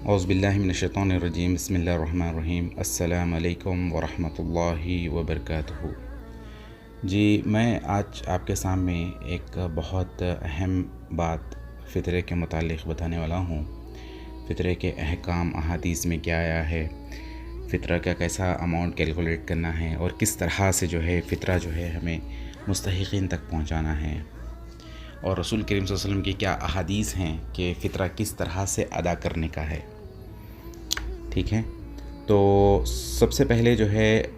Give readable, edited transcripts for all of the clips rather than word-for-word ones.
औज़ुबिल्लाहि मिनश्शैतानिर्रजीम बिस्मिल्लाहिर्रहमानिर्रहीम अस्सलामु अलैकुम वरहमतुल्लाहि वबरकातुहू। जी, मैं आज आपके सामने एक बहुत अहम बात फ़ितरे के मुतालिक बताने वाला हूँ। फ़ितरे के अहकाम अहादीस में क्या आया है, फ़ितरा का कैसा अमाउंट कैलकुलेट करना है और किस तरह से जो है फ़ितरा जो है हमें मुस्तहिक़ीन तक पहुँचाना है, और रसूल करीम सल्लल्लाहु अलैहि वसल्लम की क्या अहादीस हैं कि फ़ितरा किस तरह से अदा करने का है। ठीक है, तो सबसे पहले जो है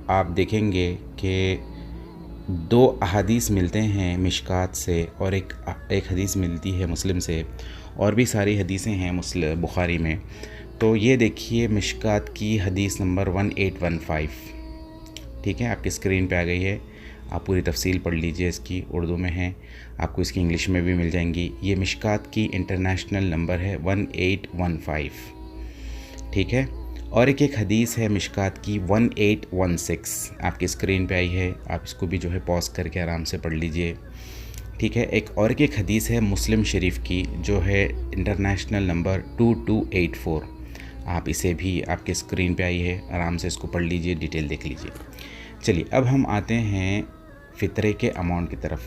आप देखेंगे कि दो अहादीस मिलते हैं मिशकात से और एक हदीस मिलती है मुस्लिम से, और भी सारी हदीसें हैं मुस्लिम बुखारी में। तो ये देखिए मिशकात की हदीस नंबर 1815। ठीक है, आपकी स्क्रीन पे आ गई है, आप पूरी तफसील पढ़ लीजिए, इसकी उर्दू में है, आपको इसकी इंग्लिश में भी मिल जाएंगी। ये मिशकात की इंटरनेशनल नंबर है 1815। ठीक है, और एक हदीस है मिशकात की 1816, आपकी स्क्रीन पे आई है, आप इसको भी जो है पॉज करके आराम से पढ़ लीजिए। ठीक है, एक हदीस है मुस्लिम शरीफ की जो है इंटरनेशनल नंबर 2284, आप इसे भी आपके स्क्रीन पे आई है, आराम से इसको पढ़ लीजिए, डिटेल देख लीजिए। चलिए अब हम आते हैं फ़ितरे के अमाउंट की तरफ।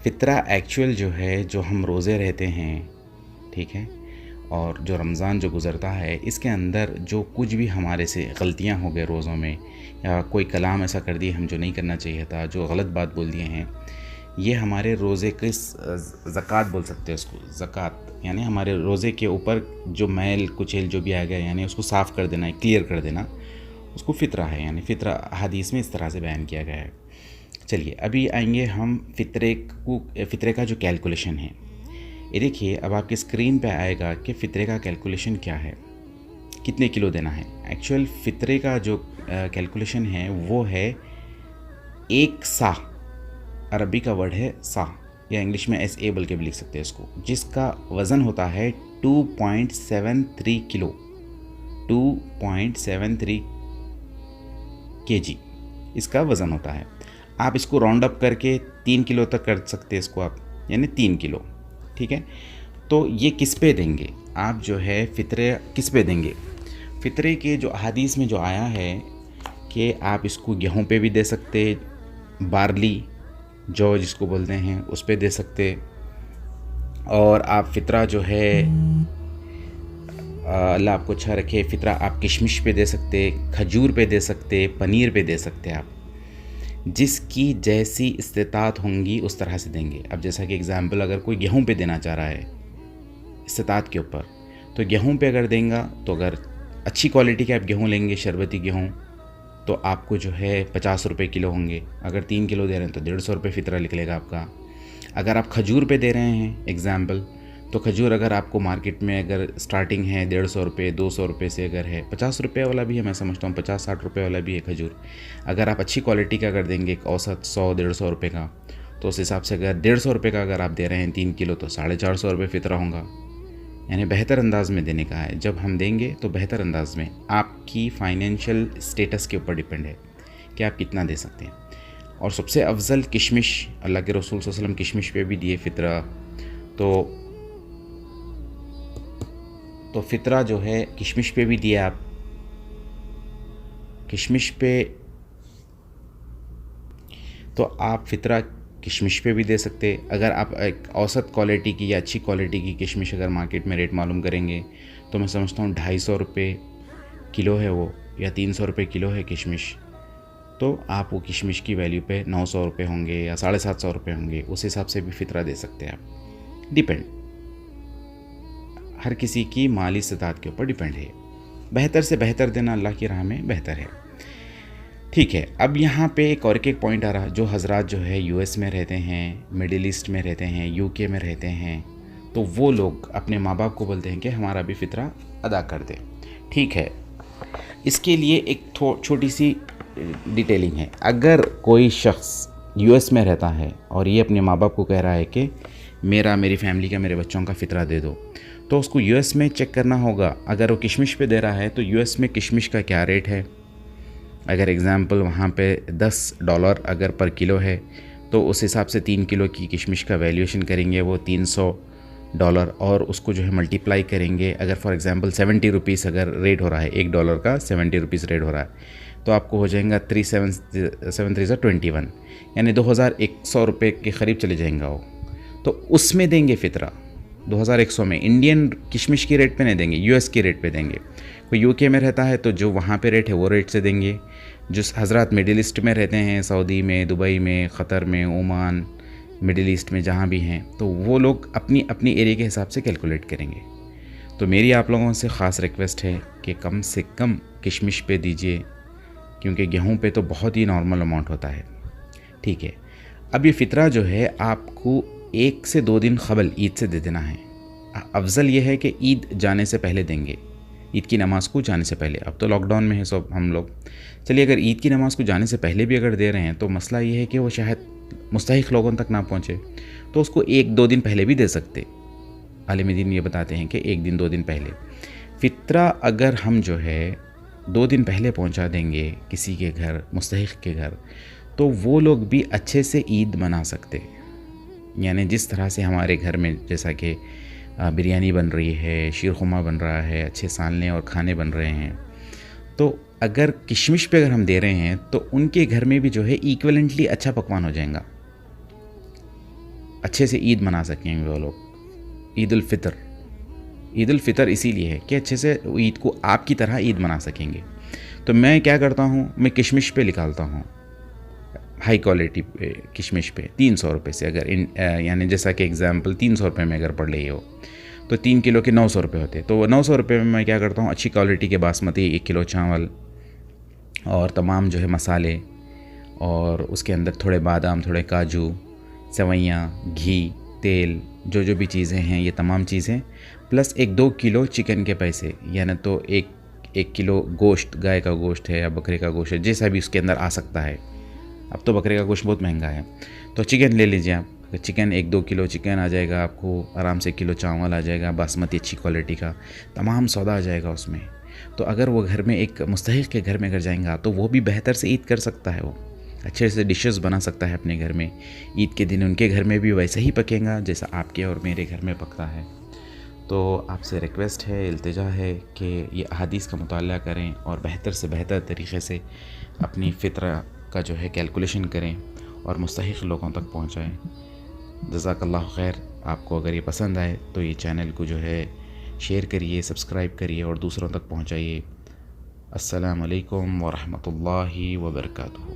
फ़ितरा एक्चुअल जो है, जो हम रोज़े रहते हैं, ठीक है, और जो रमज़ान जो गुज़रता है, इसके अंदर जो कुछ भी हमारे से गलतियां हो गए रोज़ों में, या कोई कलाम ऐसा कर दिए हम जो नहीं करना चाहिए था, जो गलत बात बोल दिए हैं, ये हमारे रोज़े के ज़कात बोल सकते हैं उसको, ज़कात यानी हमारे रोज़े के ऊपर जो मैल कुचैल जो भी आ गया, यानी उसको साफ़ कर देना, क्लियर कर देना, उसको फ़ितरा है। यानी फ़ितरा हदीस में इस तरह से बयान किया गया है। चलिए अभी आएंगे हम फ़ितरे का जो कैलकुलेशन है। ये देखिए, अब आपकी स्क्रीन पे आएगा कि फ़ितरे का कैलकुलेशन क्या है, कितने किलो देना है। एक्चुअल फ़ितरे का जो कैलकुलेशन है वो है एक सा, अरबी का वर्ड है सा, या इंग्लिश में SA बोल के भी लिख सकते हैं इसको, जिसका वज़न होता है 2.73 किलो, 2.73 kg इसका वज़न होता है। आप इसको राउंड अप करके 3 किलो तक कर सकते हैं इसको आप, यानी 3 किलो। ठीक है, तो ये किस पे देंगे आप, जो है फ़ितरे किस पे देंगे। फ़ितरे के जो हदीस में जो आया है कि आप इसको गेहूं पे भी दे सकते, बार्ली जौ जिसको बोलते हैं उस पे दे सकते, और आप फ़ितरा जो है अल्लाह आपको अच्छा रखे, फ़ितरा आप किशमिश पे दे सकते, खजूर पे दे सकते, पनीर पे दे सकते, आप जिसकी जैसी इस्तेताअत होंगी उस तरह से देंगे। अब जैसा कि एग्ज़ाम्पल, अगर कोई गेहूं पे देना चाह रहा है इस्तेताअत के ऊपर, तो गेहूं पे अगर देंगे, तो अगर अच्छी क्वालिटी के आप गेहूं लेंगे, शरबती गेहूं, तो आपको जो है 50 रुपये किलो होंगे। अगर 3 किलो दे रहे हैं तो 150 रुपये फ़ितरा निकलेगा आपका। अगर आप खजूर पे दे रहे हैं एग्ज़ाम्पल, तो खजूर अगर आपको मार्केट में अगर स्टार्टिंग है 150 रुपये 200 रुपये से, अगर है 50 रुपये वाला भी है, मैं समझता हूँ 50-60 रुपये वाला भी है खजूर। अगर आप अच्छी क्वालिटी का अगर देंगे औसत 100-150 रुपये का, तो उस हिसाब से अगर 150 रुपये का अगर आप दे रहे हैं 3 किलो, तो 450 रुपये फ़ितरा होगा। यानी बेहतर अंदाज में देने का है। जब हम देंगे तो बेहतर अंदाज में, आपकी फ़ाइनेंशियल स्टेटस के ऊपर डिपेंड है कि आप कितना दे सकते हैं। और सबसे अफजल किशमिश, अल्लाह के रसूल सल्लल्लाहु अलैहि वसल्लम किशमिश पे भी दिए फ़ितरा। तो फ़ितरा जो है किशमिश पे भी दिया आप, किशमिश पे, तो आप फ़ितरा किशमिश पे भी दे सकते। अगर आप एक औसत क्वालिटी की या अच्छी क्वालिटी की किशमिश अगर मार्केट में रेट मालूम करेंगे, तो मैं समझता हूँ 250 रुपये किलो है वो, या 300 रुपये किलो है किशमिश, तो आप वो किशमिश की वैल्यू पे 900 रुपये होंगे या 750 रुपये होंगे, उस हिसाब से भी फ़ितरा दे सकते हैं आप। डिपेंड, हर किसी की माली इस्तेताअत के ऊपर डिपेंड है। बेहतर से बेहतर देना अल्लाह की राह में बेहतर है। ठीक है, अब यहाँ पे एक पॉइंट आ रहा, जो हजरात जो है US में रहते हैं, मिडिल ईस्ट में रहते हैं, UK में रहते हैं, तो वो लोग अपने माँ बाप को बोलते हैं कि हमारा भी फ़ितरा अदा कर दें। ठीक है, इसके लिए एक छोटी सी डिटेलिंग है। अगर कोई शख्स US में रहता है और ये अपने माँ बाप को कह रहा है कि मेरी फैमिली का, मेरे बच्चों का फ़ितरा दे दो, तो उसको US में चेक करना होगा। अगर वो किशमिश पे दे रहा है तो US में किशमिश का क्या रेट है। अगर एग्ज़ाम्पल वहाँ पे $10 अगर पर किलो है, तो उस हिसाब से 3 किलो की किशमिश का वैल्यूएशन करेंगे, वो डॉलर और उसको जो है मल्टीप्लाई करेंगे, अगर फॉर एग्ज़ाम्पल 70 रुपीज़ अगर रेट हो रहा है, $1 का 70 रुपीज़ रेट हो रहा है, तो आपको हो जाएगा 3 7 7 3 21, यानी 2100 रुपये के करीब चले जाएंगे वो। तो उसमें देंगे फ़ितरा 2100 में। इंडियन किशमिश की रेट पे नहीं देंगे, यूएस की रेट पे देंगे। कोई यूके में रहता है तो जो वहाँ पे रेट है वो रेट से देंगे। जो हज़रात मिडिल ईस्ट में रहते हैं, सऊदी में, दुबई में, क़तर में, ओमान, मिडिल ईस्ट में जहाँ भी हैं, तो वो लोग अपनी अपनी एरिया के हिसाब से कैलकुलेट करेंगे। तो मेरी आप लोगों से ख़ास रिक्वेस्ट है कि कम से कम किशमिश पे दीजिए, क्योंकि गेहूं पे तो बहुत ही नॉर्मल अमाउंट होता है। ठीक है, अब ये फ़ितरा जो है आपको 1 से 2 दिन क़बल ईद से दे देना है। अफजल ये है कि ईद जाने से पहले देंगे, ईद की नमाज़ को जाने से पहले। अब तो लॉकडाउन में है सब हम लोग, चलिए अगर ईद की नमाज़ को जाने से पहले भी अगर दे रहे हैं तो मसला ये है कि वो शायद मुस्तहिक़ लोगों तक ना पहुँचे, तो उसको 1-2 दिन पहले भी दे सकते। आलिम दीन ये बताते हैं कि 1 दिन 2 दिन पहले फ़ितरा अगर हम जो है 2 दिन पहले पहुंचा देंगे किसी के घर, मुस्तहिक़ के घर, तो वो लोग भी अच्छे से ईद मना सकते। यानी जिस तरह से हमारे घर में जैसा कि बिरयानी बन रही है, शीर खुरमा बन रहा है, अच्छे सालने और खाने बन रहे हैं, तो अगर किशमिश पे अगर हम दे रहे हैं तो उनके घर में भी जो है इक्विवेलेंटली अच्छा पकवान हो जाएगा, अच्छे से ईद मना सकेंगे वो लोग। ईद उल फ़ितर इसीलिए है कि अच्छे से ईद को आपकी तरह ईद मना सकेंगे। तो मैं क्या करता हूँ, मैं किशमिश पे निकालता हूँ, हाई क्वालिटी पे किशमिश पे 300 रुपये से, अगर यानी जैसा कि एग्ज़ाम्पल 300 रुपये में अगर पड़ रही हो तो 3 किलो के 900 रुपये होते। तो 900 रुपये में मैं क्या करता हूँ, अच्छी क्वालिटी के बासमती 1 किलो चावल और तमाम जो है मसाले, और उसके अंदर थोड़े बादाम, थोड़े काजू, सेवइयाँ, घी, तेल, जो भी चीज़ें हैं ये तमाम चीज़ें, प्लस 1-2 किलो चिकन के पैसे, यानी तो 1 किलो गोश्त, गाय का गोश्त है या बकरे का गोश्त है, जैसा भी उसके अंदर आ सकता है। अब तो बकरे का गोश्त बहुत महंगा है, तो चिकन ले लीजिए आप। चिकन 1-2 किलो चिकन आ जाएगा आपको, आराम से किलो चावल आ जाएगा बासमती अच्छी क्वालिटी का, तमाम सौदा आ जाएगा उसमें। तो अगर वो घर में एक मुस्तहिक़ के घर में अगर जाएंगा तो वो भी बेहतर से ईद कर सकता है, वो अच्छे से डिशेस बना सकता है अपने घर में। ईद के दिन उनके घर में भी वैसा ही पकेगा जैसा आपके और मेरे घर में पकता है। तो आपसे रिक्वेस्ट है, इल्तिजा है कि ये अहादीस का मुताला करें और बेहतर से बेहतर तरीक़े से अपनी फ़ितरा का जो है कैलकुलेशन करें और मुस्तहिक़ लोगों तक पहुँचाएँ। जज़ाकल्लाहु खैर। आपको अगर ये पसंद आए तो ये चैनल को जो है शेयर करिए, सब्सक्राइब करिए और दूसरों तक पहुँचाइए। अस्सलामु अलैकुम व रहमतुल्लाहि व बरकातुहू।